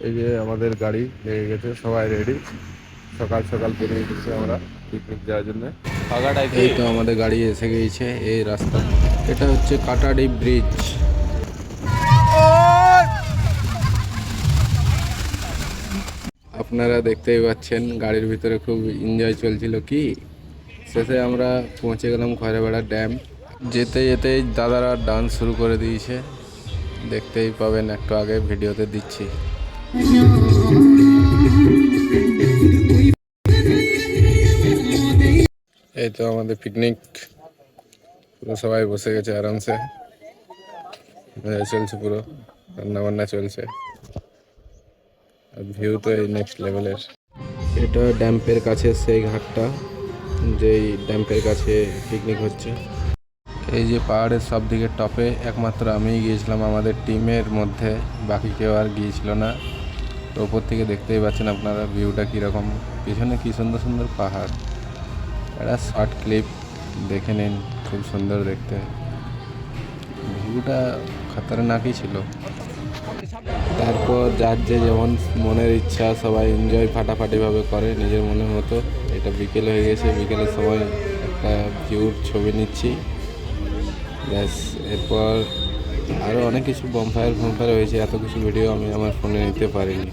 এই যে আমাদের গাড়ি লেগে গেছে, সবাই রেডি। সকাল সকাল বেরিয়ে গেছি আমরা পিকনিক যাওয়ার জন্য। এই তো আমাদের গাড়ি এসে গিয়েছে এই রাস্তা। এটা হচ্ছে কাটাডি ব্রিজ। আপনারা দেখতেই পাচ্ছেন গাড়ির ভিতরে খুব এনজয় চলছিল। কি শেষে আমরা পৌঁছে গেলাম খয়রাবেড়া ড্যাম। যেতে যেতেই দাদারা ডান্স শুরু করে দিয়েছে, দেখতেই পাবেন একটু আগে ভিডিওতে দিচ্ছি। এই তো আমাদের পিকনিক, পুরো সবাই বসে গেছে আরামসে, চলছে পুরো রান্না বান্না চলছে। আর ভিউ তো এই নেক্সট লেভেলের। এটা ড্যাম্পের কাছে সেই ঘাটটা, যেই ড্যাম্পের কাছে পিকনিক হচ্ছে। এই যে পাহাড়ের সব দিকে টপে একমাত্র আমিই গিয়েছিলাম আমাদের টিমের মধ্যে, বাকি কেউ আর গিয়েছিল না। তো ওপর থেকে দেখতেই পাচ্ছেন আপনারা ভিউটা কীরকম, পিছনে কী সুন্দর সুন্দর পাহাড়। একটা শর্ট ক্লিপ দেখে নিন, খুব সুন্দর দেখতে, ভিউটা খতরনাকই ছিল। তারপর যার যে যেমন মনের ইচ্ছা সবাই এনজয় ফাটাফাটিভাবে করে নিজের মনের মতো। এটা বিকেল হয়ে গেছে, বিকেলের সময় একটা ভিউর ছবি নিচ্ছি ব্যাস। এরপর আরও অনেক কিছু বমফায়ার হয়েছে, এত কিছু ভিডিও আমি আমার ফোনে নিতে পারিনি।